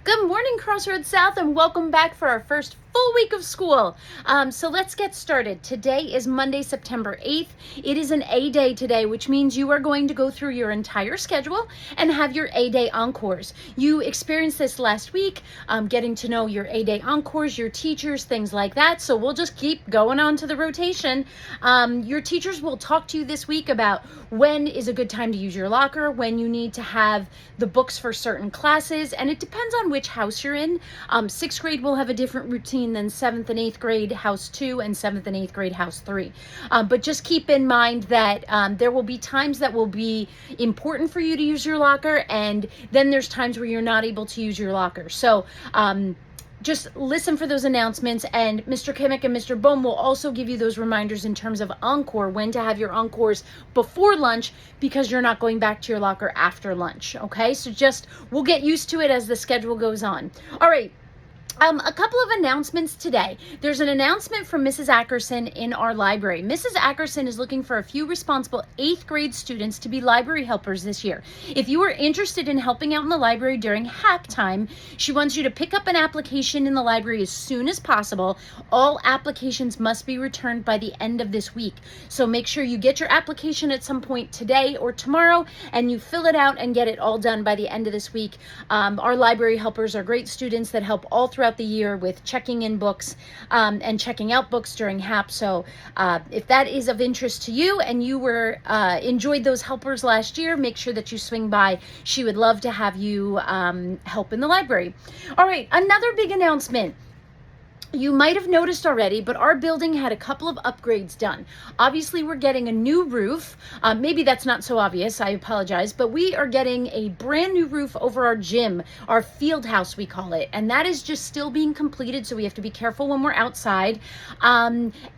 Good morning, Crossroads South, and welcome back for our first full week of school. So let's get started. Today is Monday, September 8th. It is an A day today, which means you are going to go through your entire schedule and have your A day encores. You experienced this last week, getting to know your A day encores, your teachers, things like that. So we'll just keep going on to the rotation. Your teachers will talk to you this week about when is a good time to use your locker, when you need to have the books for certain classes, and it depends on which house you're in. Sixth grade will have a different routine than seventh and eighth grade house 2 and seventh and eighth grade house 3. But just keep in mind that there will be times that will be important for you to use your locker, and then there's times where you're not able to use your locker. So just listen for those announcements, and Mr. Kimmick and Mr. Bohm will also give you those reminders in terms of encore, when to have your encores before lunch, because you're not going back to your locker after lunch. Okay, so we'll get used to it as the schedule goes on. All right. A couple of announcements today. There's an announcement from Mrs. Ackerson in our library. Mrs. Ackerson is looking for a few responsible 8th grade students to be library helpers this year. If you are interested in helping out in the library during hack time, she wants you to pick up an application in the library as soon as possible. All applications must be returned by the end of this week. So make sure you get your application at some point today or tomorrow, and you fill it out and get it all done by the end of this week. Our library helpers are great students that help all throughout the year with checking in books and checking out books during HAP. So if that is of interest to you and you were enjoyed those helpers last year, make sure that you swing by. She would love to have you help in the library. All right, another big announcement. You might have noticed already, but our building had a couple of upgrades done. Obviously, we're getting a new roof. Maybe that's not so obvious, I apologize, but we are getting a brand new roof over our gym, our field house we call it, and that is just still being completed, so we have to be careful when we're outside.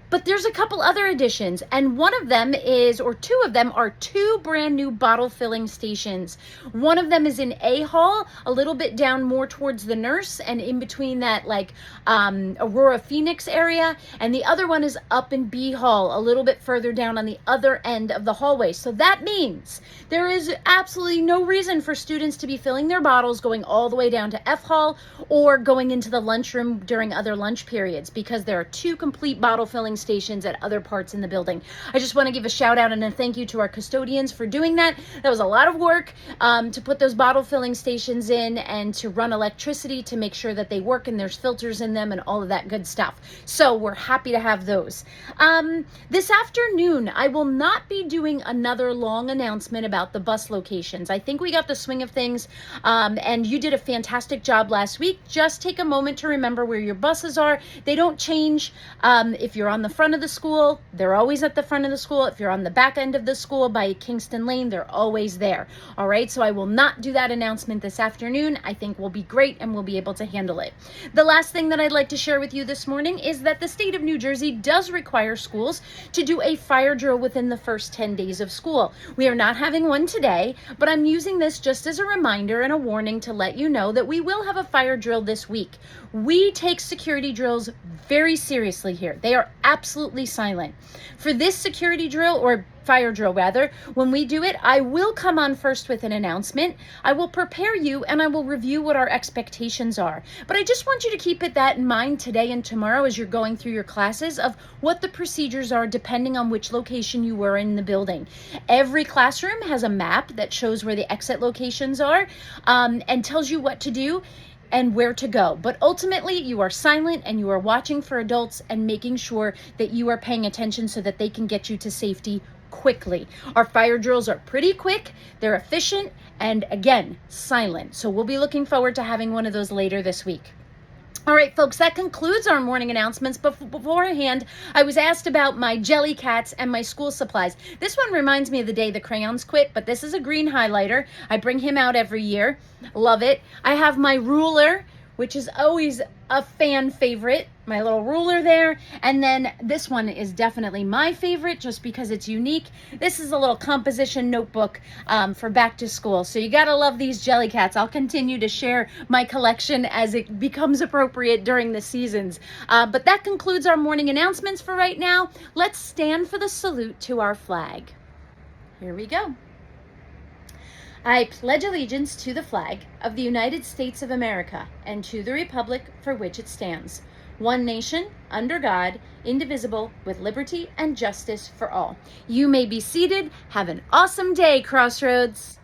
But there's a couple other additions, and one of them is, or two of them are, two brand new bottle filling stations. One of them is in A Hall, a little bit down more towards the nurse and in between that like Aurora Phoenix area, and the other one is up in B Hall, a little bit further down on the other end of the hallway. So that means there is absolutely no reason for students to be filling their bottles going all the way down to F Hall or going into the lunchroom during other lunch periods, because there are two complete bottle filling stations at other parts in the building. I just want to give a shout out and a thank you to our custodians for doing that. That was a lot of work to put those bottle filling stations in and to run electricity to make sure that they work and there's filters in them and all of that good stuff. So we're happy to have those. This afternoon, I will not be doing another long announcement about the bus locations. I think we got the swing of things, and you did a fantastic job last week. Just take a moment to remember where your buses are. They don't change. If you're on the front of the school, they're always at the front of the school. If you're on the back end of the school by Kingston Lane, they're always there. All right, so I will not do that announcement this afternoon. I think we'll be great and we'll be able to handle it. The last thing that I'd like to share with you this morning is that the state of New Jersey does require schools to do a fire drill within the first 10 days of school. We are not having one today, but I'm using this just as a reminder and a warning to let you know that we will have a fire drill this week. We take security drills very seriously here. They are absolutely silent. For this security drill, or fire drill rather, when we do it, I will come on first with an announcement. I will prepare you and I will review what our expectations are. But I just want you to keep that in mind today and tomorrow as you're going through your classes of what the procedures are depending on which location you were in the building. Every classroom has a map that shows where the exit locations are and tells you what to do and where to go. But ultimately, you are silent and you are watching for adults and making sure that you are paying attention so that they can get you to safety quickly. Our fire drills are pretty quick, they're efficient, and again, silent. So we'll be looking forward to having one of those later this week. All right, folks, that concludes our morning announcements. Beforehand, I was asked about my jelly cats and my school supplies. This one reminds me of the day the crayons quit, but this is a green highlighter. I bring him out every year. Love it. I have my ruler, which is always a fan favorite, my little ruler there. And then this one is definitely my favorite just because it's unique. This is a little composition notebook for back to school. So you gotta love these jelly cats. I'll continue to share my collection as it becomes appropriate during the seasons. But that concludes our morning announcements for right now. Let's stand for the salute to our flag. Here we go. I pledge allegiance to the flag of the United States of America and to the republic for which it stands, one nation, under God, indivisible, with liberty and justice for all. You may be seated. Have an awesome day, Crossroads.